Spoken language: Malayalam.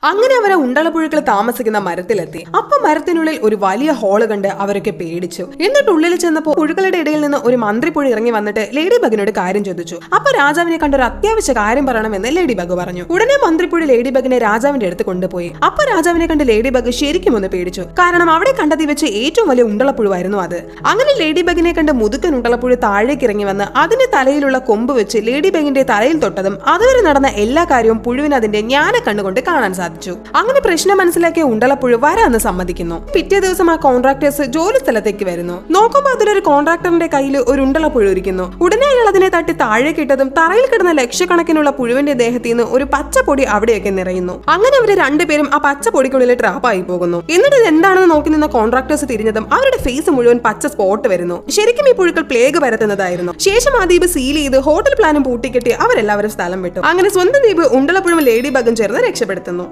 അങ്ങനെ അവരെ ഉണ്ടളപ്പുഴുക്കൾ താമസിക്കുന്ന മരത്തിലെത്തി. അപ്പൊ മരത്തിനുള്ളിൽ ഒരു വലിയ ഹോള് കണ്ട് അവരൊക്കെ പേടിച്ചു. എന്നിട്ട് ഉള്ളിൽ ചെന്നപ്പോ പുഴുക്കളുടെ ഇടയിൽ നിന്ന് ഒരു മന്ത്രിപ്പുഴ ഇറങ്ങി വന്നിട്ട് ലേഡി ബഗിനോട് കാര്യം ചോദിച്ചു. അപ്പൊ രാജാവിനെ കണ്ട ഒരു അത്യാവശ്യ കാര്യം പറയണമെന്ന് ലേഡി ബഗ് പറഞ്ഞു. ഉടനെ മന്ത്രിപ്പുഴ ലേഡി ബഗിനെ രാജാവിന്റെ അടുത്ത് കൊണ്ടുപോയി. അപ്പൊ രാജാവിനെ കണ്ട് ലേഡി ബഗ് ശരിക്കും ഒന്ന് പേടിച്ചു. കാരണം അവിടെ കണ്ടതി വെച്ച് ഏറ്റവും വലിയ ഉണ്ടളപ്പുഴുവായിരുന്നു അത്. അങ്ങനെ ലേഡി ബഗിനെ കണ്ട് മുതുക്കൻ ഉണ്ടളപ്പുഴ താഴേക്ക് ഇറങ്ങി വന്ന് അതിന്റെ തലയിലുള്ള കൊമ്പ് വെച്ച് ലേഡി ബഗിന്റെ തലയിൽ തൊട്ടതും അതുവരെ നടന്ന എല്ലാ കാര്യവും പുഴുവിന് അതിന്റെ ജ്ഞാന കണ്ണുകൊണ്ട് കാണാൻ സാധിച്ചു. അങ്ങനെ പ്രശ്നം മനസ്സിലാക്കിയ ഉണ്ടളപ്പുഴു വരാന്ന് സമ്മതിക്കുന്നു. പിറ്റേ ദിവസം ആ കോൺട്രാക്ടേഴ്സ് ജോലി സ്ഥലത്തേക്ക് വരുന്നു. നോക്കുമ്പോൾ അതിലൊരു കോൺട്രാക്ടറിന്റെ കയ്യിൽ ഒരു ഉണ്ടളപ്പുഴു ഇരിക്കുന്നു. ഉടനെ അയാൾ അതിനെ തട്ടി താഴേക്ക് ഇട്ടതും തറയിൽ കിടന്ന ലക്ഷക്കണക്കിനുള്ള പുഴുവിന്റെ ദേഹത്തിൽ നിന്ന് ഒരു പച്ചപ്പൊടി അവിടെയൊക്കെ നിറയുന്നു. അങ്ങനെ അവര് രണ്ടുപേരും ആ പച്ചപ്പൊടിക്കുള്ളിൽ ട്രാപ്പായി പോകുന്നു. എന്നിട്ട് ഇത് എന്താണെന്ന് നോക്കി നിന്ന കോൺട്രാക്ടേഴ്സ് തിരിഞ്ഞതും അവരുടെ ഫേസ് മുഴുവൻ പച്ച സ്പോട്ട് വരുന്നു. ശരിക്കും ഈ പുഴുക്കൾ പ്ലേഗ് പരത്തുന്നതായിരുന്നു. ശേഷം ആ ദ്വീപ് സീൽ ചെയ്ത് ഹോട്ടൽ പ്ലാനും പൂട്ടിക്കെട്ടി അവരെല്ലാവരും സ്ഥലം വിട്ടു. അങ്ങനെ സ്വന്തം ദ്വീപ് ഉണ്ടളപ്പുഴും ലേഡി ബഗും ചേർന്ന് രക്ഷപ്പെടുത്തുന്നു.